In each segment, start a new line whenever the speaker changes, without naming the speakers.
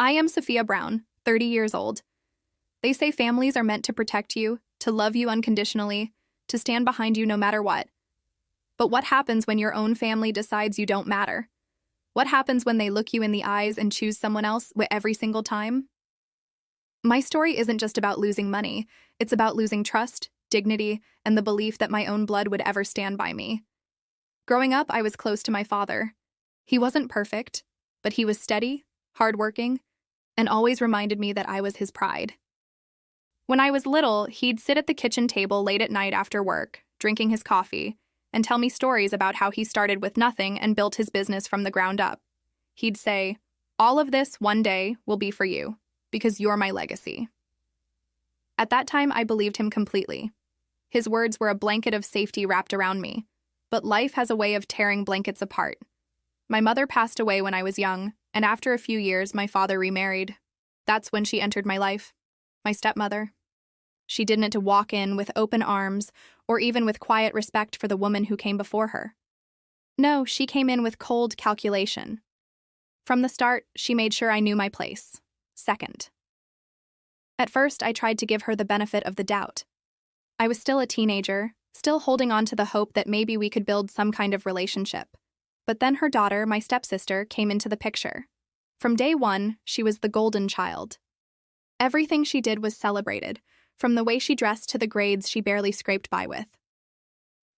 I am Sophia Brown, 30 years old. They say families are meant to protect you, to love you unconditionally, to stand behind you no matter what. But what happens when your own family decides you don't matter? What happens when they look you in the eyes and choose someone else every single time? My story isn't just about losing money. It's about losing trust, dignity, and the belief that my own blood would ever stand by me. Growing up, I was close to my father. He wasn't perfect, but he was steady, hardworking, and always reminded me that I was his pride. When I was little, he'd sit at the kitchen table late at night after work, drinking his coffee, and tell me stories about how he started with nothing and built his business from the ground up. He'd say, "All of this one day will be for you, because you're my legacy." At that time, I believed him completely. His words were a blanket of safety wrapped around me, but life has a way of tearing blankets apart. My mother passed away when I was young, and after a few years, my father remarried. That's when she entered my life, my stepmother. She didn't walk in with open arms or even with quiet respect for the woman who came before her. No, she came in with cold calculation. From the start, she made sure I knew my place. Second. At first, I tried to give her the benefit of the doubt. I was still a teenager, still holding on to the hope that maybe we could build some kind of relationship. But then her daughter, my stepsister, came into the picture. From day one, she was the golden child. Everything she did was celebrated, from the way she dressed to the grades she barely scraped by with.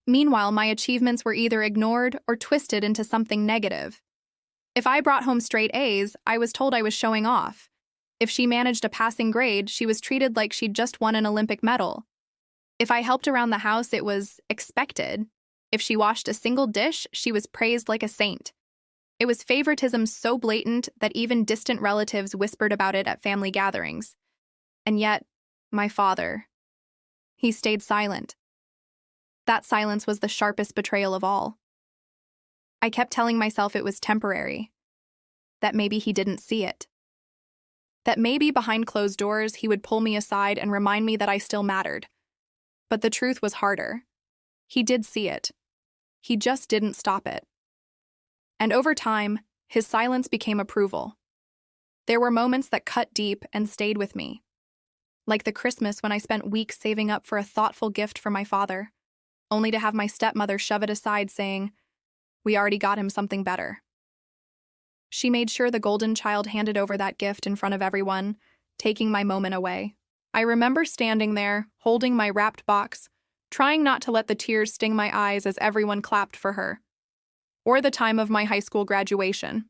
Meanwhile, my achievements were either ignored or twisted into something negative. If I brought home straight A's, I was told I was showing off. If she managed a passing grade, she was treated like she'd just won an Olympic medal. If I helped around the house, it was expected. If she washed a single dish, she was praised like a saint. It was favoritism so blatant that even distant relatives whispered about it at family gatherings. And yet, my father, he stayed silent. That silence was the sharpest betrayal of all. I kept telling myself it was temporary, that maybe he didn't see it, that maybe behind closed doors he would pull me aside and remind me that I still mattered. But the truth was harder. He did see it. He just didn't stop it. And over time, his silence became approval. There were moments that cut deep and stayed with me. Like the Christmas when I spent weeks saving up for a thoughtful gift for my father, only to have my stepmother shove it aside saying, "We already got him something better." She made sure the golden child handed over that gift in front of everyone, taking my moment away. I remember standing there, holding my wrapped box, trying not to let the tears sting my eyes as everyone clapped for her. Or the time of my high school graduation.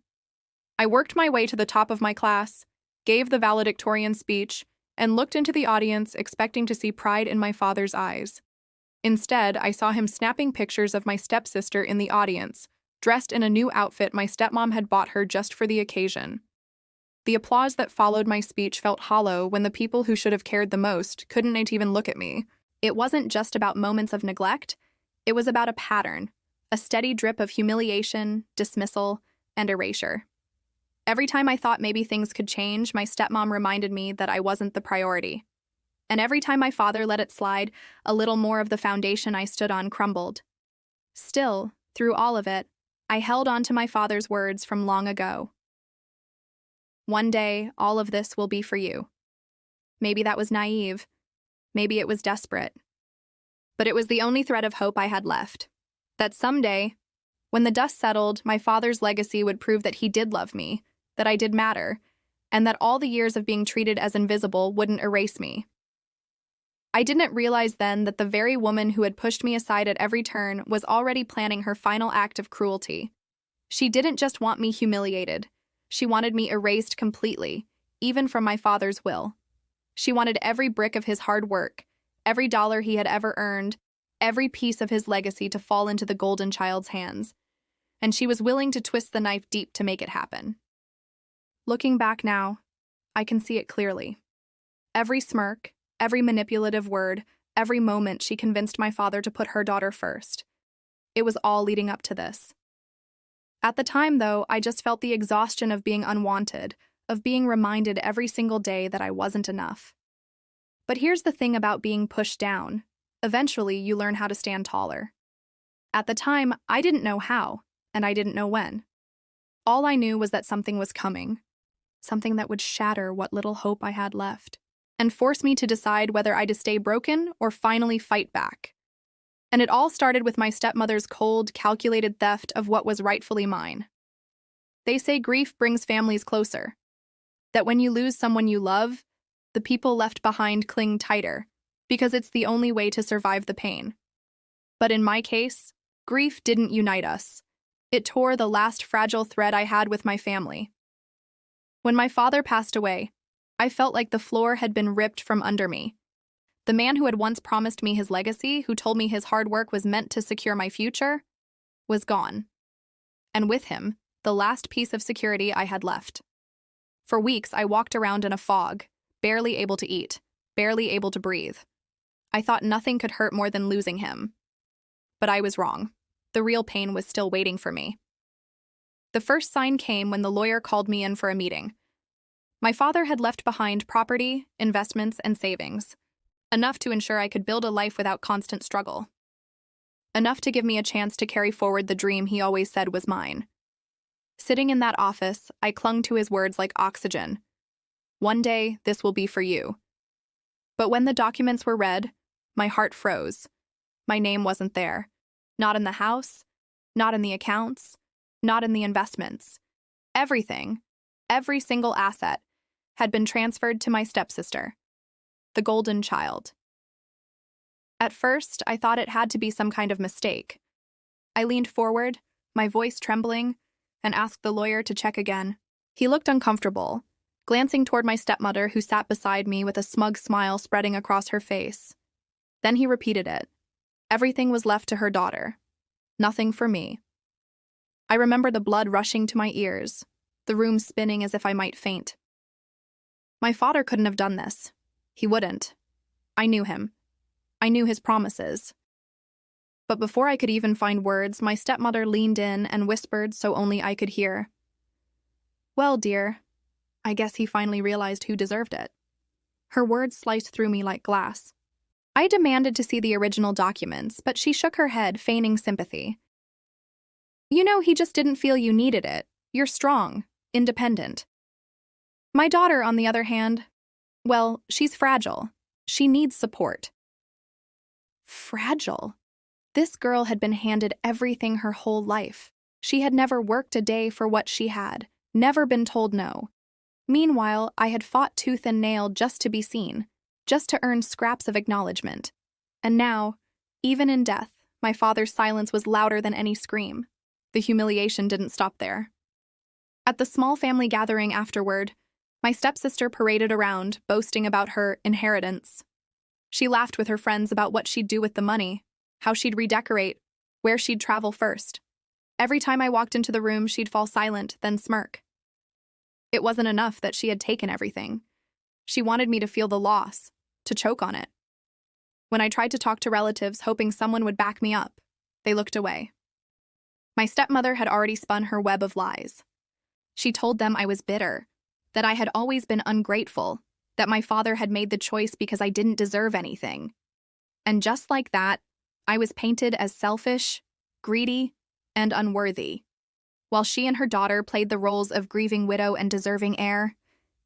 I worked my way to the top of my class, gave the valedictorian speech, and looked into the audience expecting to see pride in my father's eyes. Instead, I saw him snapping pictures of my stepsister in the audience, dressed in a new outfit my stepmom had bought her just for the occasion. The applause that followed my speech felt hollow when the people who should have cared the most couldn't even look at me. It wasn't just about moments of neglect, it was about a pattern, a steady drip of humiliation, dismissal, and erasure. Every time I thought maybe things could change, my stepmom reminded me that I wasn't the priority. And every time my father let it slide, a little more of the foundation I stood on crumbled. Still, through all of it, I held on to my father's words from long ago. One day, all of this will be for you. Maybe that was naive. Maybe it was desperate. But it was the only thread of hope I had left. That someday, when the dust settled, my father's legacy would prove that he did love me, that I did matter, and that all the years of being treated as invisible wouldn't erase me. I didn't realize then that the very woman who had pushed me aside at every turn was already planning her final act of cruelty. She didn't just want me humiliated. She wanted me erased completely, even from my father's will. She wanted every brick of his hard work, every dollar he had ever earned, every piece of his legacy to fall into the golden child's hands. And she was willing to twist the knife deep to make it happen. Looking back now, I can see it clearly. Every smirk, every manipulative word, every moment she convinced my father to put her daughter first. It was all leading up to this. At the time, though, I just felt the exhaustion of being unwanted, of being reminded every single day that I wasn't enough. But here's the thing about being pushed down. Eventually, you learn how to stand taller. At the time, I didn't know how, and I didn't know when. All I knew was that something was coming. something that would shatter what little hope I had left, and force me to decide whether I to stay broken or finally fight back. And it all started with my stepmother's cold, calculated theft of what was rightfully mine. They say grief brings families closer, that when you lose someone you love, the people left behind cling tighter, because it's the only way to survive the pain. But in my case, grief didn't unite us. It tore the last fragile thread I had with my family. When my father passed away, I felt like the floor had been ripped from under me. The man who had once promised me his legacy, who told me his hard work was meant to secure my future, was gone. And with him, the last piece of security I had left. For weeks, I walked around in a fog, barely able to eat, barely able to breathe. I thought nothing could hurt more than losing him. But I was wrong. The real pain was still waiting for me. The first sign came when the lawyer called me in for a meeting. My father had left behind property, investments, and savings, enough to ensure I could build a life without constant struggle. Enough to give me a chance to carry forward the dream he always said was mine. Sitting in that office, I clung to his words like oxygen. One day, this will be for you. But when the documents were read, my heart froze. My name wasn't there. Not in the house, not in the accounts, not in the investments. Everything, every single asset, had been transferred to my stepsister, the golden child. At first, I thought it had to be some kind of mistake. I leaned forward, my voice trembling, and asked the lawyer to check again. He looked uncomfortable, glancing toward my stepmother who sat beside me with a smug smile spreading across her face. Then he repeated it. Everything was left to her daughter. Nothing for me. I remember the blood rushing to my ears, the room spinning as if I might faint. My father couldn't have done this. He wouldn't. I knew him. I knew his promises. But before I could even find words, my stepmother leaned in and whispered so only I could hear. Well, dear, I guess he finally realized who deserved it. Her words sliced through me like glass. I demanded to see the original documents, but she shook her head, feigning sympathy. You know, he just didn't feel you needed it. You're strong, independent. My daughter, on the other hand, well, she's fragile. She needs support. Fragile? This girl had been handed everything her whole life. She had never worked a day for what she had, never been told no. Meanwhile, I had fought tooth and nail just to be seen, just to earn scraps of acknowledgement. And now, even in death, my father's silence was louder than any scream. The humiliation didn't stop there. At the small family gathering afterward, my stepsister paraded around, boasting about her inheritance. She laughed with her friends about what she'd do with the money, how she'd redecorate, where she'd travel first. Every time I walked into the room, she'd fall silent, then smirk. It wasn't enough that she had taken everything. She wanted me to feel the loss, to choke on it. When I tried to talk to relatives, hoping someone would back me up, they looked away. My stepmother had already spun her web of lies. She told them I was bitter, that I had always been ungrateful, that my father had made the choice because I didn't deserve anything. And just like that, I was painted as selfish, greedy, and unworthy. While she and her daughter played the roles of grieving widow and deserving heir,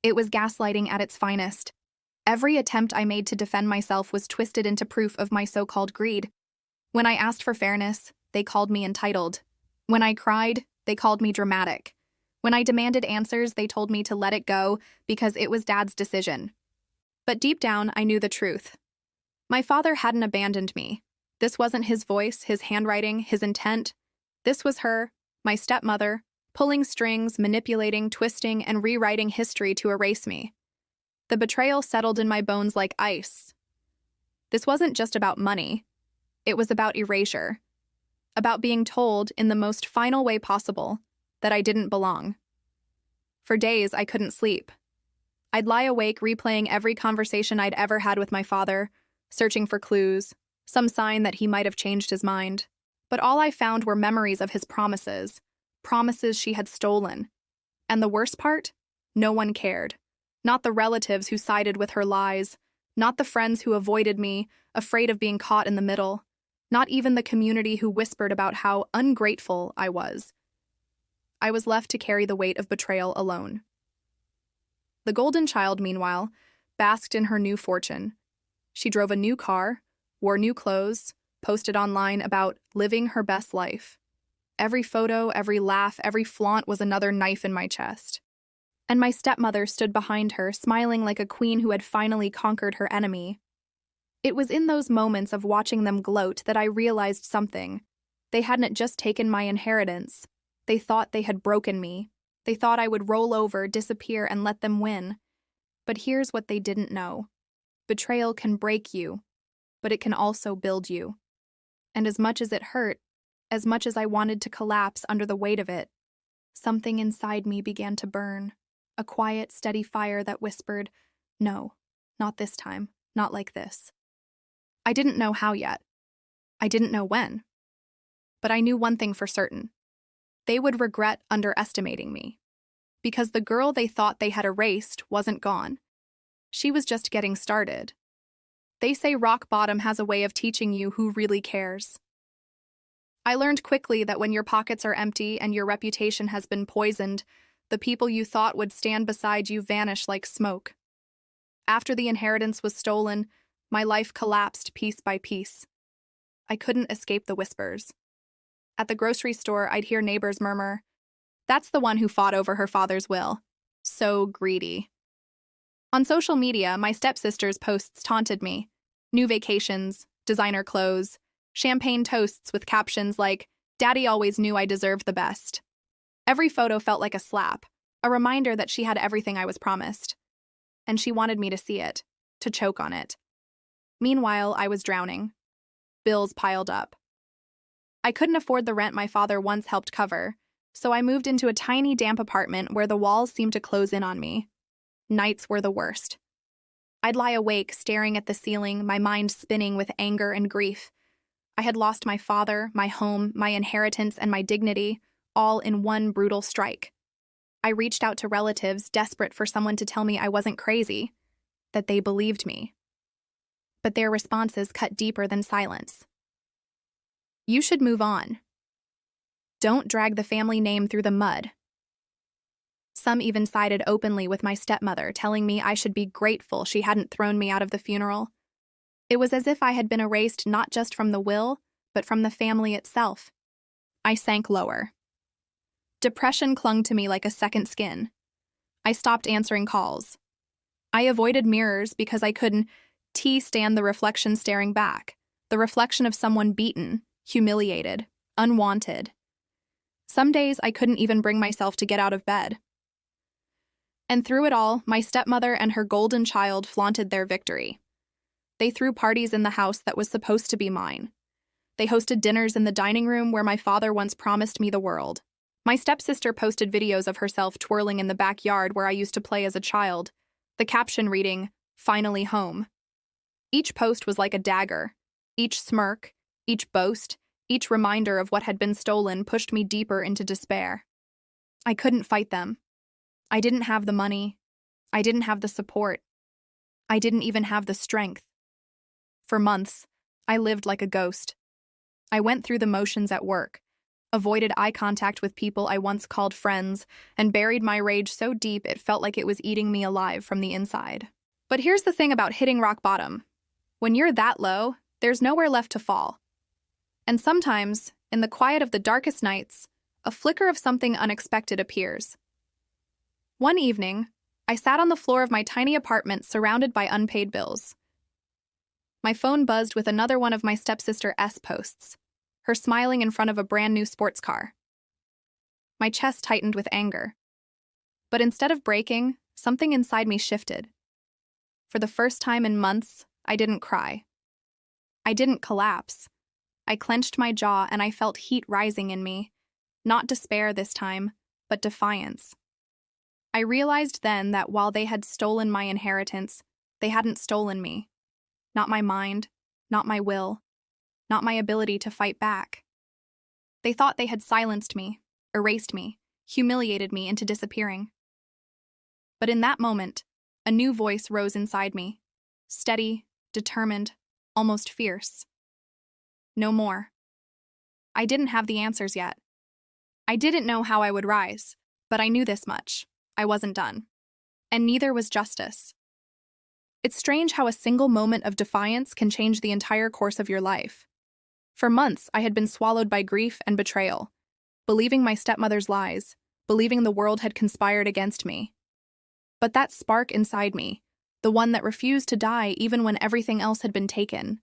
it was gaslighting at its finest. Every attempt I made to defend myself was twisted into proof of my so-called greed. When I asked for fairness, they called me entitled. When I cried, they called me dramatic. When I demanded answers, they told me to let it go because it was Dad's decision. But deep down, I knew the truth. My father hadn't abandoned me. This wasn't his voice, his handwriting, his intent. This was her, my stepmother, pulling strings, manipulating, twisting, and rewriting history to erase me. The betrayal settled in my bones like ice. This wasn't just about money. It was about erasure. About being told, in the most final way possible, that I didn't belong. For days, I couldn't sleep. I'd lie awake replaying every conversation I'd ever had with my father, searching for clues, some sign that he might have changed his mind. But all I found were memories of his promises she had stolen. And the worst part? No one cared. Not the relatives who sided with her lies, not the friends who avoided me, afraid of being caught in the middle, not even the community who whispered about how ungrateful I was. I was left to carry the weight of betrayal alone. The golden child, meanwhile, basked in her new fortune. She drove a new car, wore new clothes, posted online about living her best life. Every photo, every laugh, every flaunt was another knife in my chest. And my stepmother stood behind her, smiling like a queen who had finally conquered her enemy. It was in those moments of watching them gloat that I realized something. They hadn't just taken my inheritance. They thought they had broken me. They thought I would roll over, disappear, and let them win. But here's what they didn't know. Betrayal can break you, but it can also build you. And as much as it hurt, as much as I wanted to collapse under the weight of it, something inside me began to burn. A quiet, steady fire that whispered, "No, not this time, not like this." I didn't know how yet. I didn't know when. But I knew one thing for certain. They would regret underestimating me. Because the girl they thought they had erased wasn't gone. She was just getting started. They say rock bottom has a way of teaching you who really cares. I learned quickly that when your pockets are empty and your reputation has been poisoned, the people you thought would stand beside you vanish like smoke. After the inheritance was stolen, my life collapsed piece by piece. I couldn't escape the whispers. At the grocery store, I'd hear neighbors murmur, "That's the one who fought over her father's will. So greedy." On social media, my stepsister's posts taunted me. New vacations, designer clothes, champagne toasts with captions like, "Daddy always knew I deserved the best." Every photo felt like a slap, a reminder that she had everything I was promised. And she wanted me to see it, to choke on it. Meanwhile, I was drowning. Bills piled up. I couldn't afford the rent my father once helped cover, so I moved into a tiny, damp apartment where the walls seemed to close in on me. Nights were the worst. I'd lie awake, staring at the ceiling, my mind spinning with anger and grief. I had lost my father, my home, my inheritance, and my dignity, all in one brutal strike. I reached out to relatives, desperate for someone to tell me I wasn't crazy, that they believed me. But their responses cut deeper than silence. "You should move on. Don't drag the family name through the mud." Some even sided openly with my stepmother, telling me I should be grateful she hadn't thrown me out of the funeral. It was as if I had been erased not just from the will, but from the family itself. I sank lower. Depression clung to me like a second skin. I stopped answering calls. I avoided mirrors because I couldn't stand the reflection staring back, the reflection of someone beaten, humiliated, unwanted. Some days I couldn't even bring myself to get out of bed. And through it all, my stepmother and her golden child flaunted their victory. They threw parties in the house that was supposed to be mine. They hosted dinners in the dining room where my father once promised me the world. My stepsister posted videos of herself twirling in the backyard where I used to play as a child, the caption reading, "Finally home." Each post was like a dagger. Each smirk, each boast, each reminder of what had been stolen pushed me deeper into despair. I couldn't fight them. I didn't have the money. I didn't have the support. I didn't even have the strength. For months, I lived like a ghost. I went through the motions at work, avoided eye contact with people I once called friends, and buried my rage so deep it felt like it was eating me alive from the inside. But here's the thing about hitting rock bottom. When you're that low, there's nowhere left to fall. And sometimes, in the quiet of the darkest nights, a flicker of something unexpected appears. One evening, I sat on the floor of my tiny apartment surrounded by unpaid bills. My phone buzzed with another one of my stepsister S posts, her smiling in front of a brand new sports car. My chest tightened with anger. But instead of breaking, something inside me shifted. For the first time in months, I didn't cry. I didn't collapse. I clenched my jaw and I felt heat rising in me. Not despair this time, but defiance. I realized then that while they had stolen my inheritance, they hadn't stolen me. Not my mind, not my will, not my ability to fight back. They thought they had silenced me, erased me, humiliated me into disappearing. But in that moment, a new voice rose inside me, steady, determined, almost fierce. No more. I didn't have the answers yet. I didn't know how I would rise, but I knew this much. I wasn't done. and neither was justice. It's strange how a single moment of defiance can change the entire course of your life. For months, I had been swallowed by grief and betrayal, believing my stepmother's lies, believing the world had conspired against me. But that spark inside me, the one that refused to die even when everything else had been taken,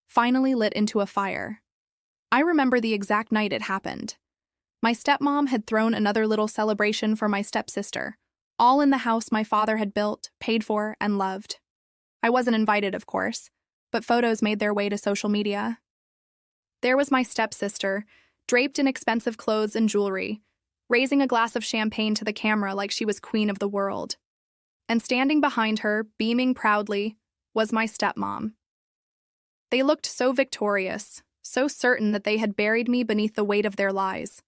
finally lit into a fire. I remember the exact night it happened. My stepmom had thrown another little celebration for my stepsister, all in the house my father had built, paid for, and loved. I wasn't invited, of course, but photos made their way to social media. There was my stepsister, draped in expensive clothes and jewelry, raising a glass of champagne to the camera like she was queen of the world. And standing behind her, beaming proudly, was my stepmom. They looked so victorious, so certain that they had buried me beneath the weight of their lies.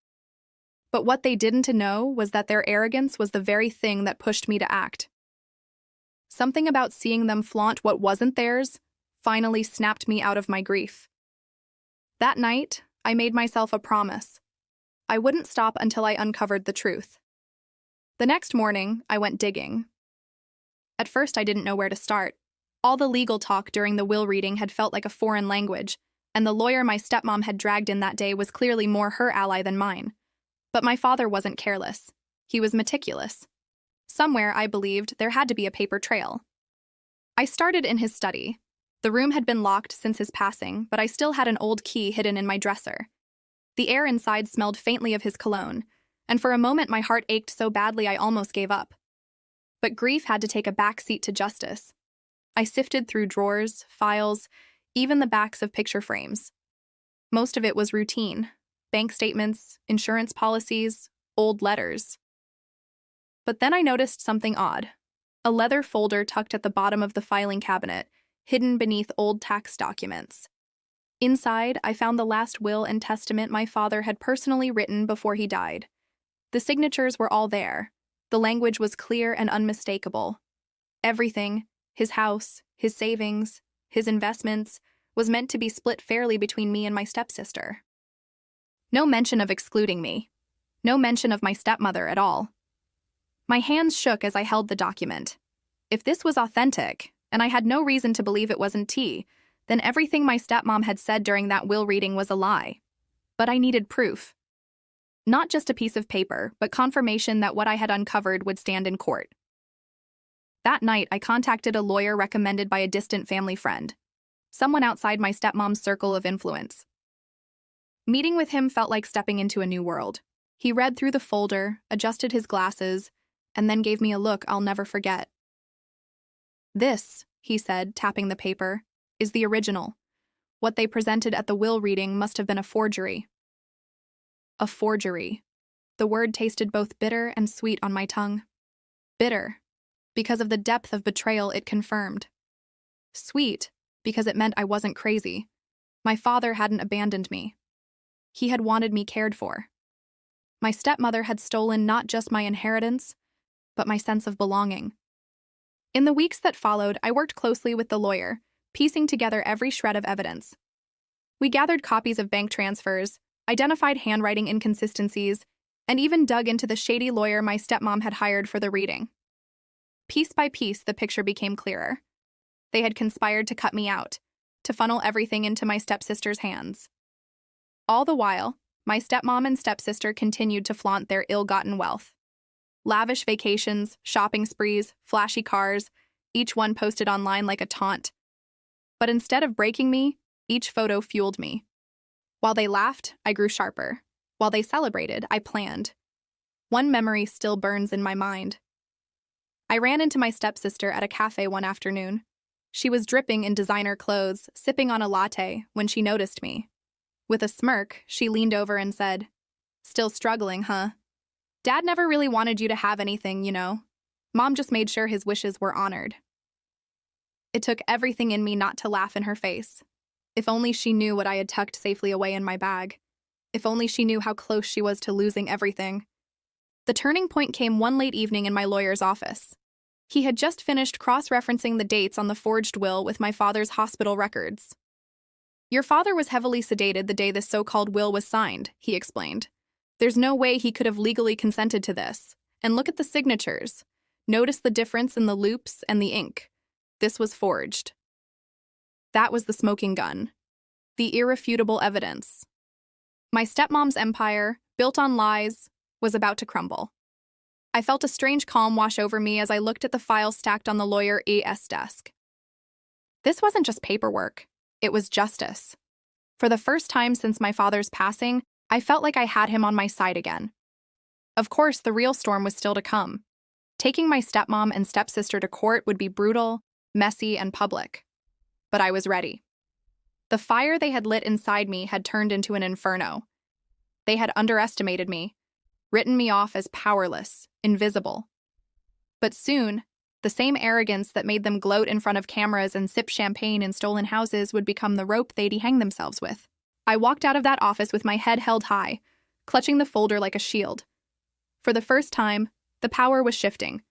But what they didn't know was that their arrogance was the very thing that pushed me to act. Something about seeing them flaunt what wasn't theirs finally snapped me out of my grief. That night, I made myself a promise. I wouldn't stop until I uncovered the truth. The next morning, I went digging. At first, I didn't know where to start. All the legal talk during the will reading had felt like a foreign language, and the lawyer my stepmom had dragged in that day was clearly more her ally than mine. But my father wasn't careless. He was meticulous. Somewhere, I believed, there had to be a paper trail. I started in his study. The room had been locked since his passing, but I still had an old key hidden in my dresser. The air inside smelled faintly of his cologne, and for a moment my heart ached so badly I almost gave up. But grief had to take a back seat to justice. I sifted through drawers, files, even the backs of picture frames. Most of it was routine: bank statements, insurance policies, old letters. But then I noticed something odd. A leather folder tucked at the bottom of the filing cabinet, hidden beneath old tax documents. Inside, I found the last will and testament my father had personally written before he died. The signatures were all there. The language was clear and unmistakable. Everything, his house, his savings, his investments, was meant to be split fairly between me and my stepsister. No mention of excluding me. No mention of my stepmother at all. My hands shook as I held the document. If this was authentic, and I had no reason to believe it wasn't tea, then everything my stepmom had said during that will reading was a lie. But I needed proof. Not just a piece of paper, but confirmation that what I had uncovered would stand in court. That night, I contacted a lawyer recommended by a distant family friend, someone outside my stepmom's circle of influence. Meeting with him felt like stepping into a new world. He read through the folder, adjusted his glasses, and then gave me a look I'll never forget. "This," he said, tapping the paper, "is the original. What they presented at the will reading must have been a forgery." A forgery. The word tasted both bitter and sweet on my tongue. Bitter, because of the depth of betrayal it confirmed. Sweet, because it meant I wasn't crazy. My father hadn't abandoned me. He had wanted me cared for. My stepmother had stolen not just my inheritance, but my sense of belonging. In the weeks that followed, I worked closely with the lawyer, piecing together every shred of evidence. We gathered copies of bank transfers, identified handwriting inconsistencies, and even dug into the shady lawyer my stepmom had hired for the reading. Piece by piece, the picture became clearer. They had conspired to cut me out, to funnel everything into my stepsister's hands. All the while, my stepmom and stepsister continued to flaunt their ill-gotten wealth. Lavish vacations, shopping sprees, flashy cars, each one posted online like a taunt. But instead of breaking me, each photo fueled me. While they laughed, I grew sharper. While they celebrated, I planned. One memory still burns in my mind. I ran into my stepsister at a cafe one afternoon. She was dripping in designer clothes, sipping on a latte, when she noticed me. With a smirk, she leaned over and said, "Still struggling, huh? Dad never really wanted you to have anything, you know. Mom just made sure his wishes were honored." It took everything in me not to laugh in her face. If only she knew what I had tucked safely away in my bag. If only she knew how close she was to losing everything. The turning point came one late evening in my lawyer's office. He had just finished cross-referencing the dates on the forged will with my father's hospital records. "Your father was heavily sedated the day this so-called will was signed," he explained. "There's no way he could have legally consented to this. And look at the signatures. Notice the difference in the loops and the ink. This was forged. That was the smoking gun. The irrefutable evidence. My stepmom's empire, built on lies, was about to crumble. I felt a strange calm wash over me as I looked at the files stacked on the lawyer A.'s desk. This wasn't just paperwork. It was justice. For the first time since my father's passing, I felt like I had him on my side again. Of course, the real storm was still to come. Taking my stepmom and stepsister to court would be brutal, messy, and public. But I was ready. The fire they had lit inside me had turned into an inferno. They had underestimated me, written me off as powerless, invisible. But soon, the same arrogance that made them gloat in front of cameras and sip champagne in stolen houses would become the rope they'd hang themselves with. I walked out of that office with my head held high, clutching the folder like a shield. For the first time, the power was shifting,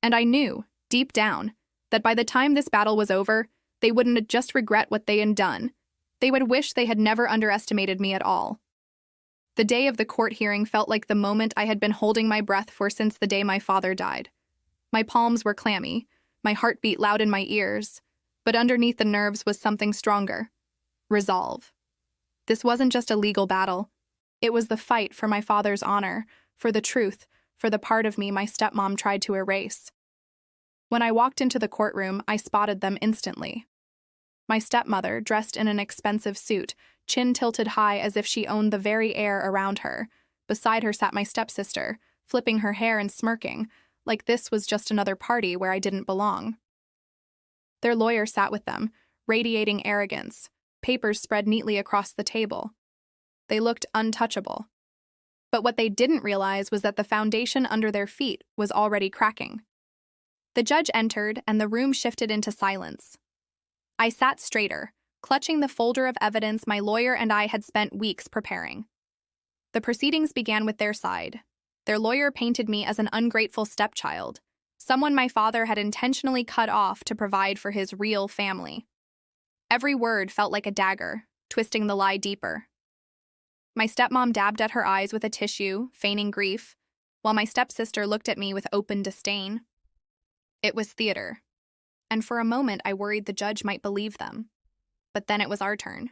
and I knew, deep down, that by the time this battle was over, they wouldn't just regret what they had done. They would wish they had never underestimated me at all. The day of the court hearing felt like the moment I had been holding my breath for since the day my father died. My palms were clammy, my heart beat loud in my ears, but underneath the nerves was something stronger. Resolve. This wasn't just a legal battle. It was the fight for my father's honor, for the truth, for the part of me my stepmom tried to erase. When I walked into the courtroom, I spotted them instantly. My stepmother, dressed in an expensive suit, chin tilted high as if she owned the very air around her. Beside her sat my stepsister, flipping her hair and smirking, like this was just another party where I didn't belong. Their lawyer sat with them, radiating arrogance, papers spread neatly across the table. They looked untouchable. But what they didn't realize was that the foundation under their feet was already cracking. The judge entered, and the room shifted into silence. I sat straighter, clutching the folder of evidence my lawyer and I had spent weeks preparing. The proceedings began with their side. Their lawyer painted me as an ungrateful stepchild, someone my father had intentionally cut off to provide for his real family. Every word felt like a dagger, twisting the lie deeper. My stepmom dabbed at her eyes with a tissue, feigning grief, while my stepsister looked at me with open disdain. It was theater, and for a moment I worried the judge might believe them. But then it was our turn.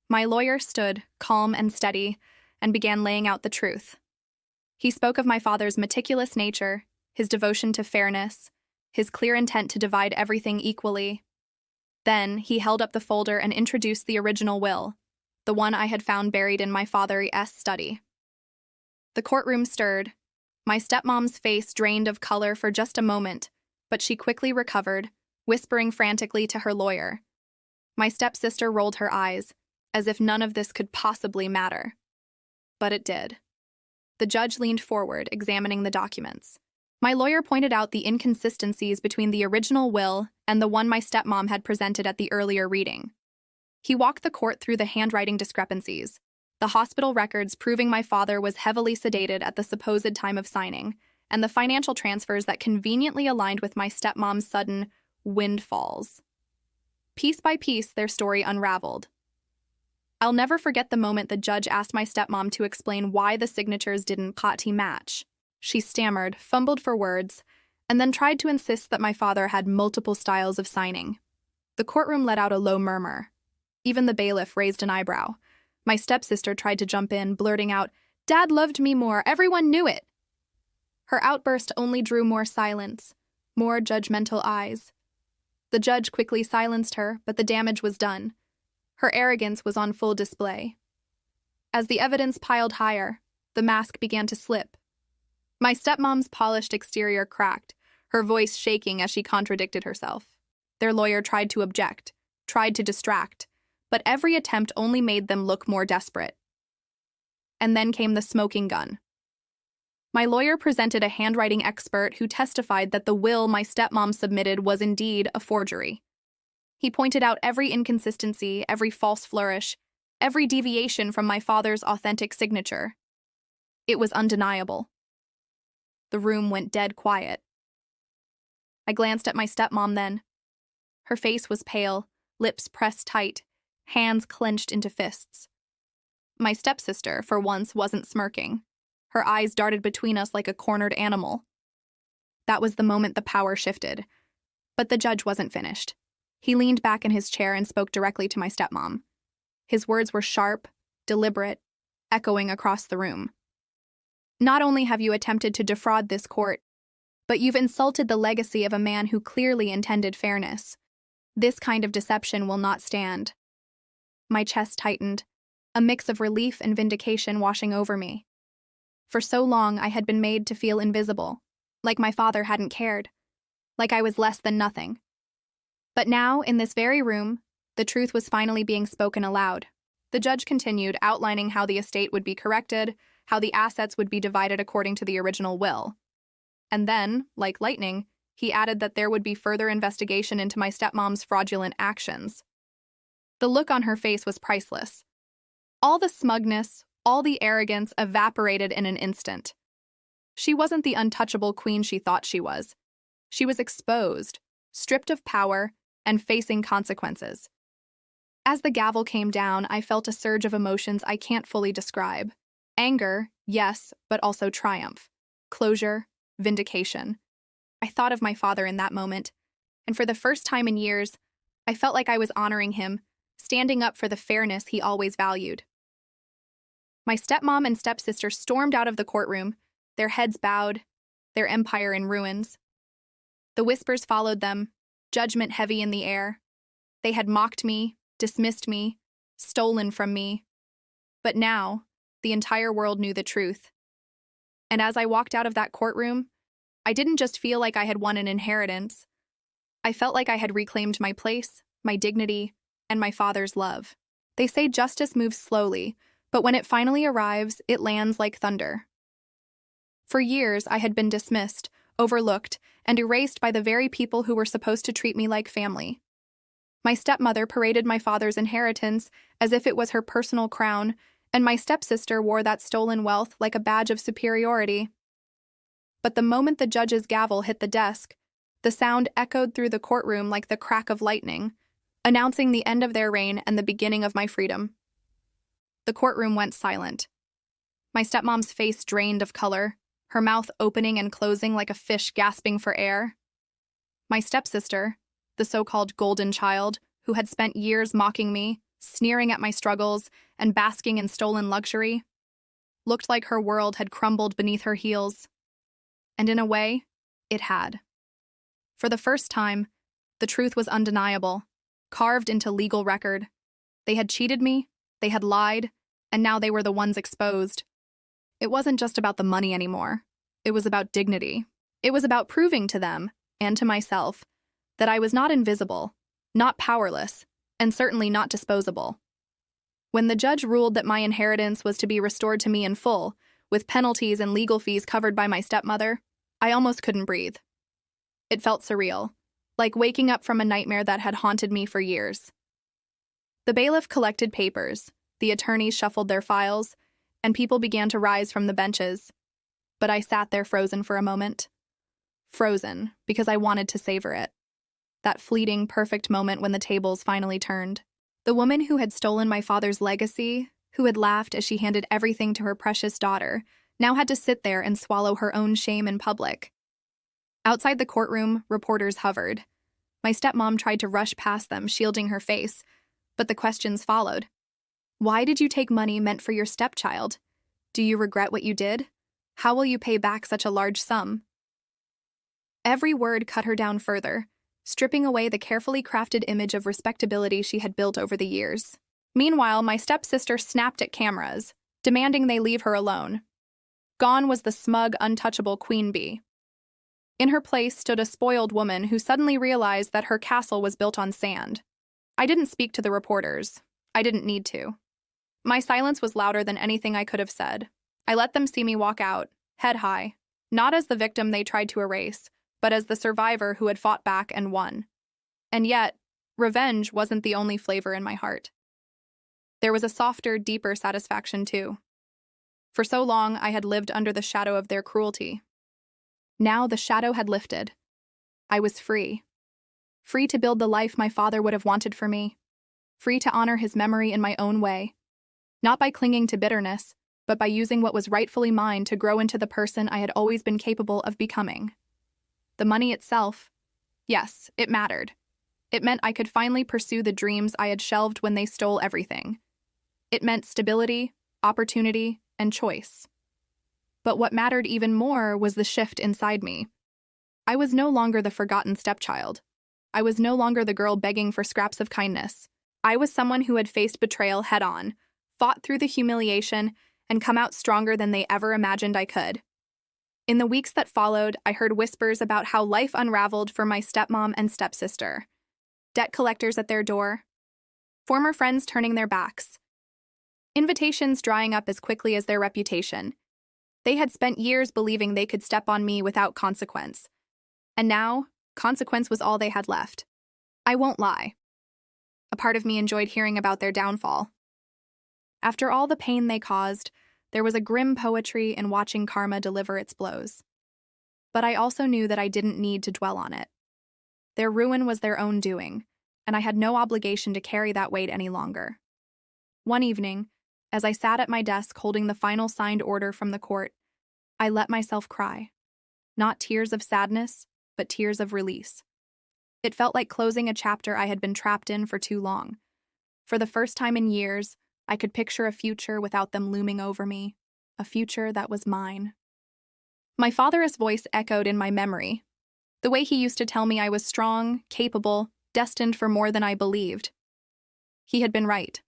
My lawyer stood, calm and steady, and began laying out the truth. He spoke of my father's meticulous nature, his devotion to fairness, his clear intent to divide everything equally. Then he held up the folder and introduced the original will, the one I had found buried in my father's study. The courtroom stirred. My stepmom's face drained of color for just a moment, but she quickly recovered, whispering frantically to her lawyer. My stepsister rolled her eyes, as if none of this could possibly matter. But it did. The judge leaned forward, examining the documents. My lawyer pointed out the inconsistencies between the original will and the one my stepmom had presented at the earlier reading. He walked the court through the handwriting discrepancies, the hospital records proving my father was heavily sedated at the supposed time of signing, and the financial transfers that conveniently aligned with my stepmom's sudden windfalls. Piece by piece, their story unraveled. I'll never forget the moment the judge asked my stepmom to explain why the signatures didn't match. She stammered, fumbled for words, and then tried to insist that my father had multiple styles of signing. The courtroom let out a low murmur. Even the bailiff raised an eyebrow. My stepsister tried to jump in, blurting out, "Dad loved me more, everyone knew it!" Her outburst only drew more silence, more judgmental eyes. The judge quickly silenced her, but the damage was done. Her arrogance was on full display. As the evidence piled higher, the mask began to slip. My stepmom's polished exterior cracked, her voice shaking as she contradicted herself. Their lawyer tried to object, tried to distract, but every attempt only made them look more desperate. And then came the smoking gun. My lawyer presented a handwriting expert who testified that the will my stepmom submitted was indeed a forgery. He pointed out every inconsistency, every false flourish, every deviation from my father's authentic signature. It was undeniable. The room went dead quiet. I glanced at my stepmom then. Her face was pale, lips pressed tight, hands clenched into fists. My stepsister, for once, wasn't smirking. Her eyes darted between us like a cornered animal. That was the moment the power shifted. But the judge wasn't finished. He leaned back in his chair and spoke directly to my stepmom. His words were sharp, deliberate, echoing across the room. Not only have you attempted to defraud this court, but you've insulted the legacy of a man who clearly intended fairness. This kind of deception will not stand. My chest tightened, a mix of relief and vindication washing over me. For so long, I had been made to feel invisible, like my father hadn't cared, like I was less than nothing. But now, in this very room, the truth was finally being spoken aloud. The judge continued, outlining how the estate would be corrected, how the assets would be divided according to the original will. And then, like lightning, he added that there would be further investigation into my stepmom's fraudulent actions. The look on her face was priceless. All the smugness, all the arrogance evaporated in an instant. She wasn't the untouchable queen she thought she was. She was exposed, stripped of power, and facing consequences. As the gavel came down, I felt a surge of emotions I can't fully describe. Anger, yes, but also triumph. Closure, vindication. I thought of my father in that moment, and for the first time in years, I felt like I was honoring him, standing up for the fairness he always valued. My stepmom and stepsister stormed out of the courtroom, their heads bowed, their empire in ruins. The whispers followed them, judgment heavy in the air. They had mocked me, dismissed me, stolen from me. But now, the entire world knew the truth. And as I walked out of that courtroom, I didn't just feel like I had won an inheritance. I felt like I had reclaimed my place, my dignity, and my father's love. They say justice moves slowly, but when it finally arrives, it lands like thunder. For years, I had been dismissed, overlooked, and erased by the very people who were supposed to treat me like family. My stepmother paraded my father's inheritance as if it was her personal crown, and my stepsister wore that stolen wealth like a badge of superiority. But the moment the judge's gavel hit the desk, the sound echoed through the courtroom like the crack of lightning, announcing the end of their reign and the beginning of my freedom. The courtroom went silent. My stepmom's face drained of color, her mouth opening and closing like a fish gasping for air. My stepsister, the so-called golden child, who had spent years mocking me, sneering at my struggles, and basking in stolen luxury, looked like her world had crumbled beneath her heels. And in a way, it had. For the first time, the truth was undeniable, carved into legal record. They had cheated me, they had lied, and now they were the ones exposed. It wasn't just about the money anymore. It was about dignity. It was about proving to them, and to myself, that I was not invisible, not powerless, and certainly not disposable. When the judge ruled that my inheritance was to be restored to me in full, with penalties and legal fees covered by my stepmother, I almost couldn't breathe. It felt surreal, like waking up from a nightmare that had haunted me for years. The bailiff collected papers, the attorneys shuffled their files, and people began to rise from the benches. But I sat there frozen for a moment. Frozen, because I wanted to savor it. That fleeting, perfect moment when the tables finally turned. The woman who had stolen my father's legacy, who had laughed as she handed everything to her precious daughter, now had to sit there and swallow her own shame in public. Outside the courtroom, reporters hovered. My stepmom tried to rush past them, shielding her face, but the questions followed. Why did you take money meant for your stepchild? Do you regret what you did? How will you pay back such a large sum? Every word cut her down further, stripping away the carefully crafted image of respectability she had built over the years. Meanwhile, my stepsister snapped at cameras, demanding they leave her alone. Gone was the smug, untouchable queen bee. In her place stood a spoiled woman who suddenly realized that her castle was built on sand. I didn't speak to the reporters. I didn't need to. My silence was louder than anything I could have said. I let them see me walk out, head high, not as the victim they tried to erase, but as the survivor who had fought back and won. And yet, revenge wasn't the only flavor in my heart. There was a softer, deeper satisfaction too. For so long, I had lived under the shadow of their cruelty. Now the shadow had lifted. I was free. Free to build the life my father would have wanted for me. Free to honor his memory in my own way. Not by clinging to bitterness, but by using what was rightfully mine to grow into the person I had always been capable of becoming. The money itself, yes, it mattered. It meant I could finally pursue the dreams I had shelved when they stole everything. It meant stability, opportunity, and choice. But what mattered even more was the shift inside me. I was no longer the forgotten stepchild. I was no longer the girl begging for scraps of kindness. I was someone who had faced betrayal head-on, fought through the humiliation, and come out stronger than they ever imagined I could. In the weeks that followed, I heard whispers about how life unraveled for my stepmom and stepsister. Debt collectors at their door, former friends turning their backs, invitations drying up as quickly as their reputation. They had spent years believing they could step on me without consequence. And now, consequence was all they had left. I won't lie. A part of me enjoyed hearing about their downfall. After all the pain they caused, there was a grim poetry in watching karma deliver its blows. But I also knew that I didn't need to dwell on it. Their ruin was their own doing, and I had no obligation to carry that weight any longer. One evening, as I sat at my desk holding the final signed order from the court, I let myself cry. Not tears of sadness, but tears of release. It felt like closing a chapter I had been trapped in for too long. For the first time in years, I could picture a future without them looming over me, a future that was mine. My father's voice echoed in my memory, the way he used to tell me I was strong, capable, destined for more than I believed. He had been right.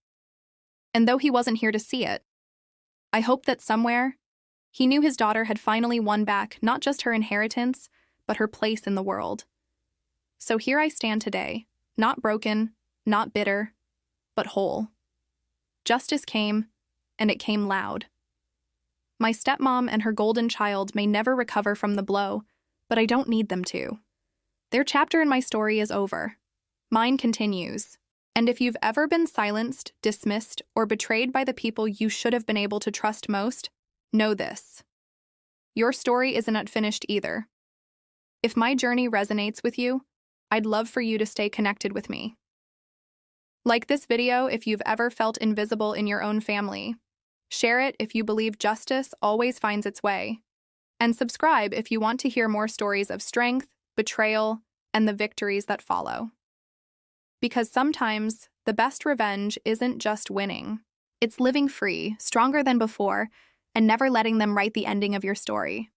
And though he wasn't here to see it, I hoped that somewhere, he knew his daughter had finally won back not just her inheritance, but her place in the world. So here I stand today, not broken, not bitter, but whole. Justice came, and it came loud. My stepmom and her golden child may never recover from the blow, but I don't need them to. Their chapter in my story is over. Mine continues. And if you've ever been silenced, dismissed, or betrayed by the people you should have been able to trust most, know this. Your story isn't finished either. If my journey resonates with you, I'd love for you to stay connected with me. Like this video if you've ever felt invisible in your own family. Share it if you believe justice always finds its way. And subscribe if you want to hear more stories of strength, betrayal, and the victories that follow. Because sometimes the best revenge isn't just winning. It's living free, stronger than before, and never letting them write the ending of your story.